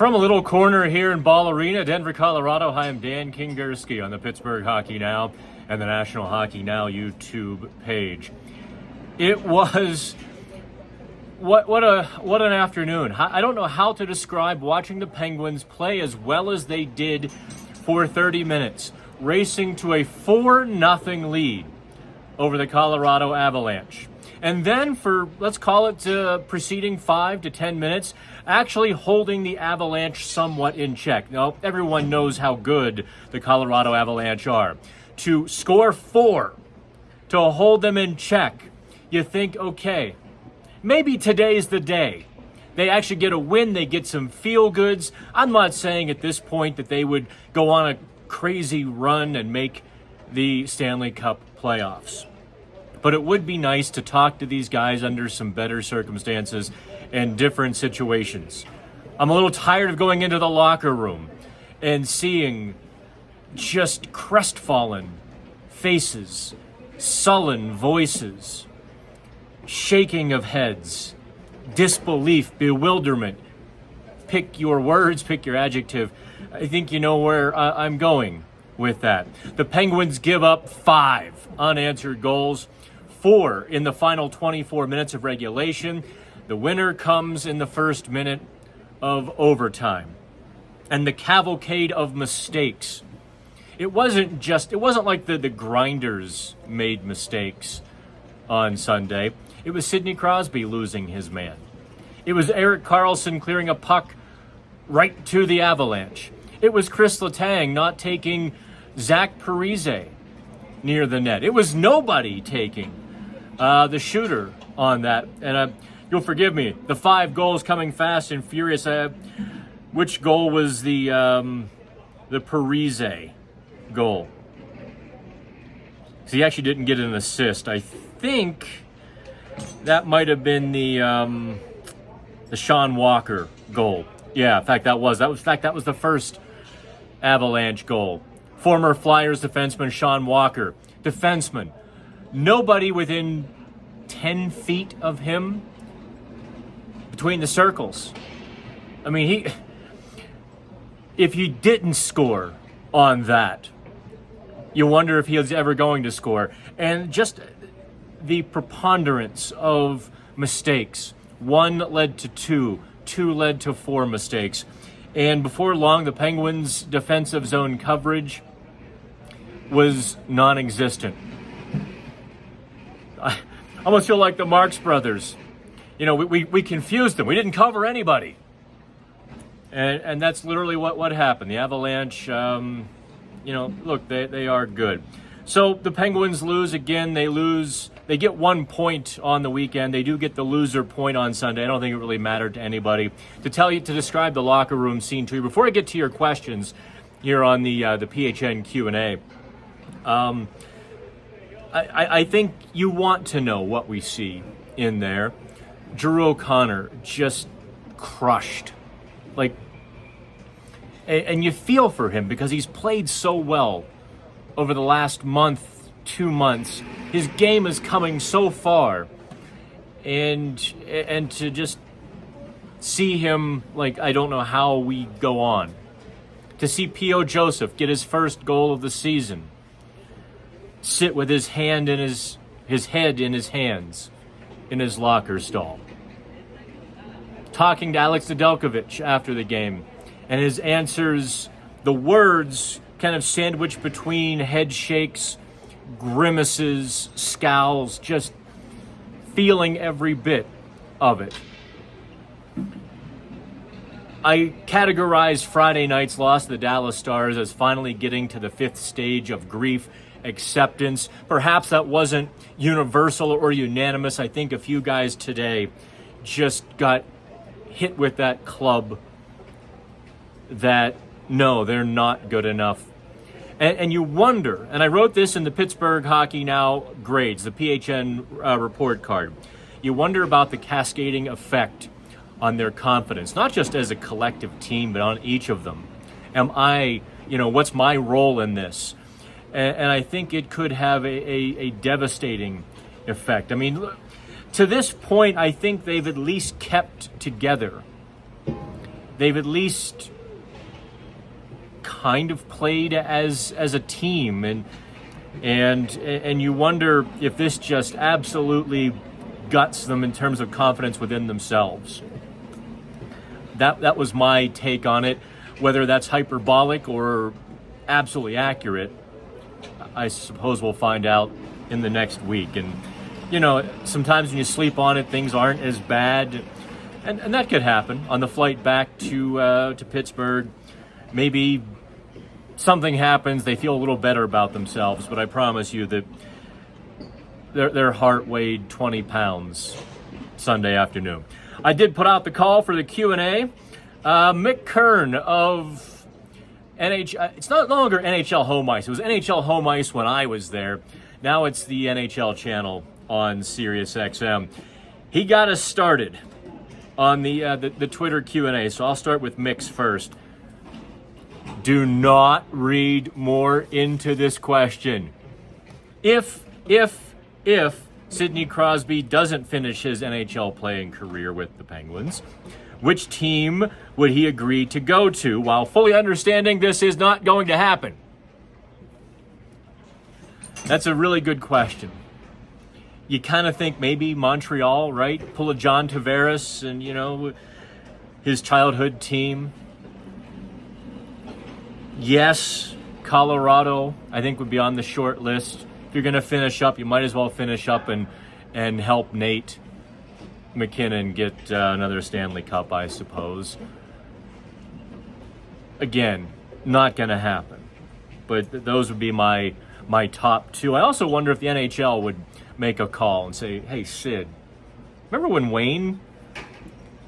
From a little corner here in Ball Arena, Denver, Colorado, hi, I'm Dan Kingerski on the Pittsburgh Hockey Now and the National Hockey Now YouTube page. It was what an afternoon. I don't know how to describe watching the Penguins play as well as they did for 30 minutes, racing to a 4-0 lead over the Colorado Avalanche. And then for, let's call it preceding 5 to 10 minutes, actually holding the Avalanche somewhat in check. Now, everyone knows how good the Colorado Avalanche are. To score 4, to hold them in check, you think, okay, maybe today's the day. They actually get a win, they get some feel-goods. I'm not saying at this point that they would go on a crazy run and make the Stanley Cup playoffs. But it would be nice to talk to these guys under some better circumstances and different situations. I'm a little tired of going into the locker room and seeing just crestfallen faces, sullen voices, shaking of heads, disbelief, bewilderment. Pick your words, pick your adjective. I think you know where I'm going with that. The Penguins give up 5 unanswered goals. 4 in the final 24 minutes of regulation. The winner comes in the first minute of overtime. And the cavalcade of mistakes. It wasn't like the grinders made mistakes on Sunday. It was Sidney Crosby losing his man. It was Erik Carlson clearing a puck right to the Avalanche. It was Chris Letang not taking Zach Parise near the net. It was nobody taking the shooter on that. And you'll forgive me, the 5 goals coming fast and furious. Which goal was the Parise goal? So he actually didn't get an assist. I think that might have been the Sean Walker goal. Yeah, in fact, that was the first Avalanche goal. Former Flyers defenseman Sean Walker, defenseman. Nobody within 10 feet of him between the circles. I mean, if he didn't score on that, you wonder if he was ever going to score. And just the preponderance of mistakes. 1 led to 2, 2 led to 4 mistakes. And before long, the Penguins' defensive zone coverage was non-existent. I almost feel like the Marx Brothers. You know, we confused them. We didn't cover anybody. And that's literally what happened. The Avalanche, look, they are good. So the Penguins lose again. They get 1 point on the weekend. They do get the loser point on Sunday. I don't think it really mattered to anybody. To describe the locker room scene to you, before I get to your questions here on the PHN Q&A, I think you want to know what we see in there. Drew O'Connor just crushed. And you feel for him because he's played so well over the last month, 2 months. His game is coming so far. And to just see him, I don't know how we go on. To see P.O. Joseph get his first goal of the season. Sit with his head in his hands in his locker stall. Talking to Alex Nedeljkovic after the game, and his answers, the words kind of sandwiched between head shakes, grimaces, scowls, just feeling every bit of it. I categorized Friday night's loss to the Dallas Stars as finally getting to the 5th stage of grief acceptance. Perhaps that wasn't universal or unanimous. I think a few guys today just got hit with that club that, no, they're not good enough. And you wonder, and I wrote this in the Pittsburgh Hockey Now grades, the PHN report card. You wonder about the cascading effect on their confidence, not just as a collective team, but on each of them. Am I, what's my role in this? And I think it could have a devastating effect. I mean, to this point, I think they've at least kept together. they've at least kind of played as a team, and you wonder if this just absolutely guts them in terms of confidence within themselves. That was my take on it. Whether that's hyperbolic or absolutely accurate, I suppose we'll find out in the next week. And sometimes when you sleep on it, things aren't as bad, and that could happen on the flight back to Pittsburgh. Maybe something happens, they feel a little better about themselves, but I promise you that their heart weighed 20 pounds Sunday afternoon. I did put out the call for the Q&A. Mick Kern of NHL, it's no longer NHL Home Ice. It was NHL Home Ice when I was there. Now it's the NHL channel on Sirius XM. He got us started on the Twitter Q&A, so I'll start with Mick's first. Do not read more into this question. If Sidney Crosby doesn't finish his NHL playing career with the Penguins, which team would he agree to go to, while fully understanding this is not going to happen? That's a really good question. You kind of think maybe Montreal, right? Pull a John Tavares and, his childhood team. Yes, Colorado, I think, would be on the short list. If you're going to finish up, you might as well finish up and help Nate McKinnon get another Stanley Cup, I suppose. Again, not going to happen. But those would be my top two. I also wonder if the NHL would make a call and say, hey, Sid, remember when Wayne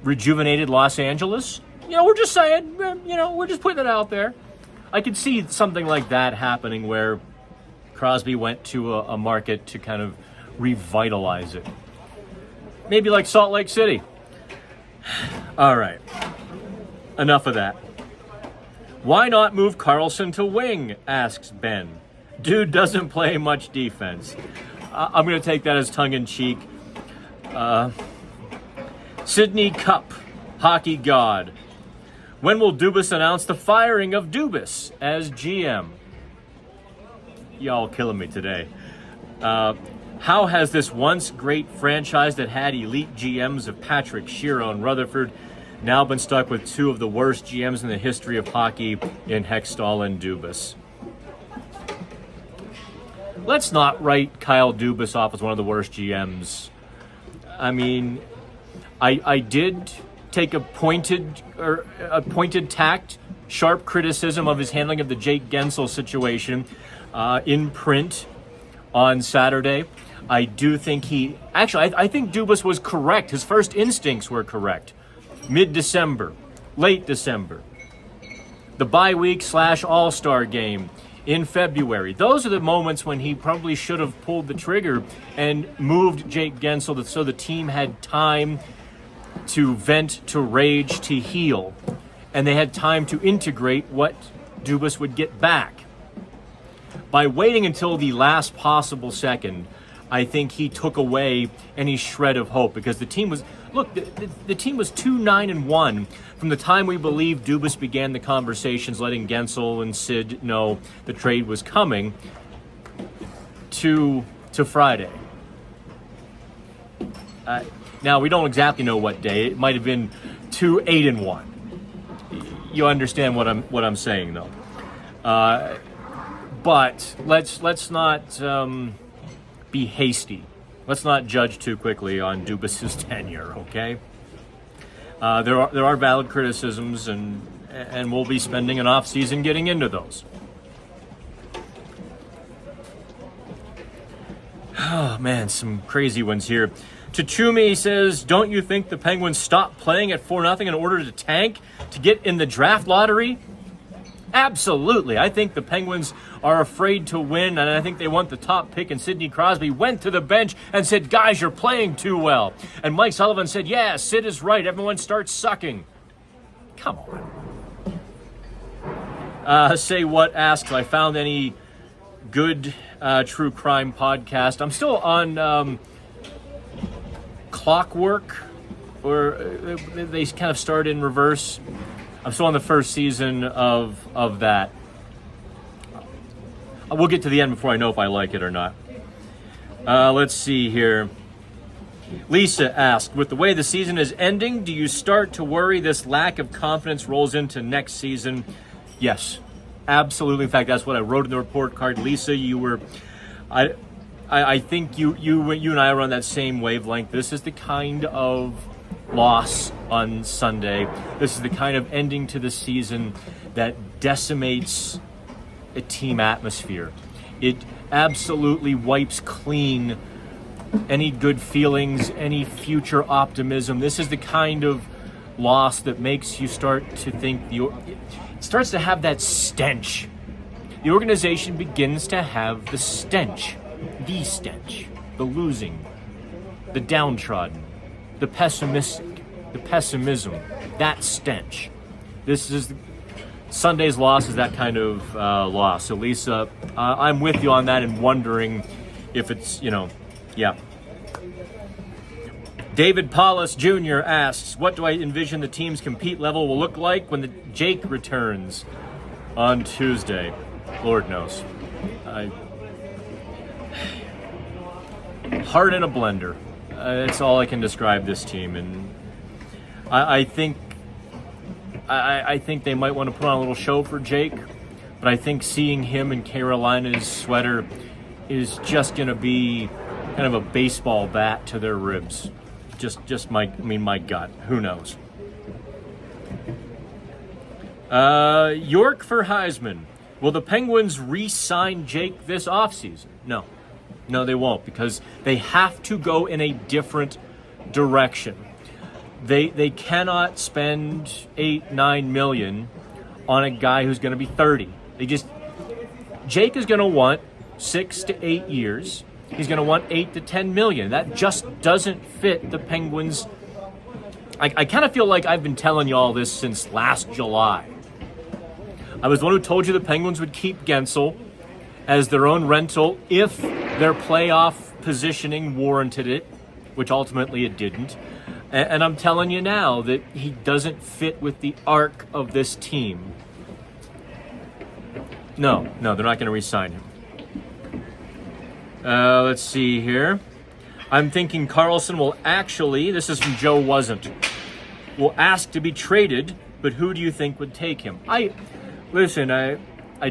rejuvenated Los Angeles? We're just saying, we're just putting it out there. I could see something like that happening where Crosby went to a market to kind of revitalize it. Maybe like Salt Lake City. All right. Enough of that. Why not move Carlson to wing, asks Ben. Dude doesn't play much defense. I'm going to take that as tongue-in-cheek. Sidney Cup, hockey god. When will Dubis announce the firing of Dubis as GM? Y'all killing me today. How has this once great franchise that had elite GMs of Patrick, Shiro, and Rutherford now been stuck with two of the worst GMs in the history of hockey in Hextall and Dubis? Let's not write Kyle Dubis off as one of the worst GMs. I mean, I did take a pointed tact, sharp criticism of his handling of the Jake Gensel situation in print on Saturday. I do think I think Dubis was correct. His first instincts were correct. Mid-December, late December, the bye week / All-Star game in February. Those are the moments when he probably should have pulled the trigger and moved Jake Gensel so the team had time to vent, to rage, to heal. And they had time to integrate what Dubis would get back. By waiting until the last possible second, I think he took away any shred of hope, because the team was, the team was 2-9-1 from the time we believed Dubis began the conversations, letting Gensel and Sid know the trade was coming, to Friday. Now, we don't exactly know what day. It might have been 2-8-1. You understand what I'm saying, though. But let's not be hasty. Let's not judge too quickly on Dubis's tenure. Okay. There are valid criticisms, and we'll be spending an off season getting into those. Oh man, some crazy ones here. Tumi says, don't you think the Penguins stopped playing at 4-0 in order to tank to get in the draft lottery? Absolutely. I think the Penguins are afraid to win, and I think they want the top pick, and Sidney Crosby went to the bench and said, guys, you're playing too well. And Mike Sullivan said, yeah, Sid is right. Everyone starts sucking. Come on. Say What asks if I found any good true crime podcast. I'm still on Clockwork or they kind of start in reverse. I'm still on the first season of that. We'll get to the end before I know if I like it or not. Let's see here. Lisa asked, with the way the season is ending, do you start to worry this lack of confidence rolls into next season? Yes, absolutely. In fact, that's what I wrote in the report card. Lisa, you were, I think you and I are on that same wavelength. This is the kind of loss on Sunday. This is the kind of ending to the season that decimates a team atmosphere. It absolutely wipes clean any good feelings, any future optimism. This is the kind of loss that makes you start to think, it starts to have that stench. The organization begins to have the stench, the losing, the downtrodden, the pessimistic, the pessimism, that stench. This is Sunday's loss is that kind of loss. So Lisa, I'm with you on that and wondering if it's, yeah. David Paulus Jr. asks, what do I envision the team's compete level will look like when the Jake returns on Tuesday? Lord knows. Heart in a blender. That's all I can describe this team. And I think they might want to put on a little show for Jake, but I think seeing him in Carolina's sweater is just going to be kind of a baseball bat to their ribs. Just my gut. Who knows? York for Heisman. Will the Penguins re-sign Jake this offseason? No, they won't, because they have to go in a different direction. They cannot spend $8-9 million on a guy who's going to be 30. Jake is going to want 6 to 8 years. He's going to want $8 to $10 million. That just doesn't fit the Penguins. I kind of feel like I've been telling you all this since last July. I was the one who told you the Penguins would keep Gensel as their own rental if their playoff positioning warranted it, which ultimately it didn't. And I'm telling you now that he doesn't fit with the arc of this team. No, they're not going to re-sign him. Let's see here. I'm thinking Carlson will this is from Joe Wasn't, will ask to be traded, but who do you think would take him? I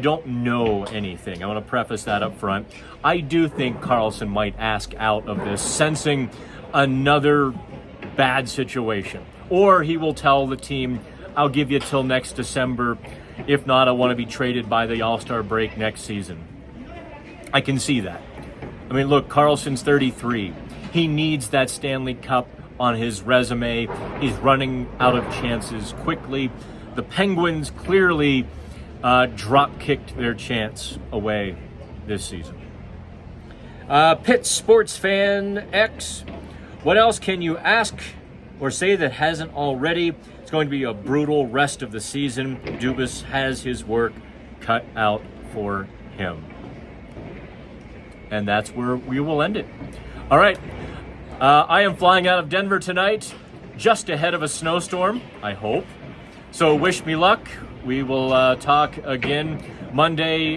don't know anything. I want to preface that up front. I do think Carlson might ask out of this, sensing another bad situation. Or he will tell the team, I'll give you till next December. If not, I want to be traded by the All-Star break next season. I can see that. I mean, look, Carlson's 33. He needs that Stanley Cup on his resume. He's running out of chances quickly. The Penguins clearly drop-kicked their chance away this season. Pitt Sports Fan X, what else can you ask or say that hasn't already? It's going to be a brutal rest of the season. Dubis has his work cut out for him. And that's where we will end it. All right. I am flying out of Denver tonight, just ahead of a snowstorm, I hope. So wish me luck. We will talk again Monday,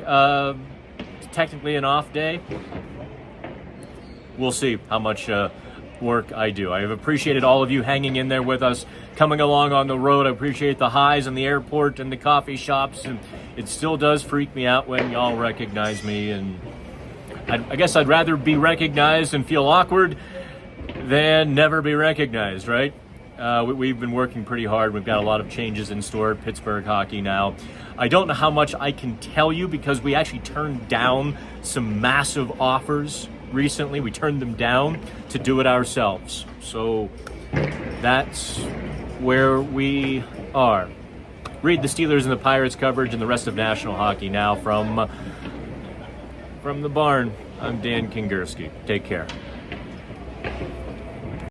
technically an off day. We'll see how much work I do. I have appreciated all of you hanging in there with us, coming along on the road. I appreciate the highs in the airport and the coffee shops. And it still does freak me out when y'all recognize me. And I guess I'd rather be recognized and feel awkward than never be recognized, right? We've been working pretty hard. We've got a lot of changes in store at Pittsburgh Hockey now. I don't know how much I can tell you because we actually turned down some massive offers recently. We turned them down to do it ourselves. So that's where we are. Read the Steelers and the Pirates coverage and the rest of National Hockey Now from the barn. I'm Dan Kingerski. Take care.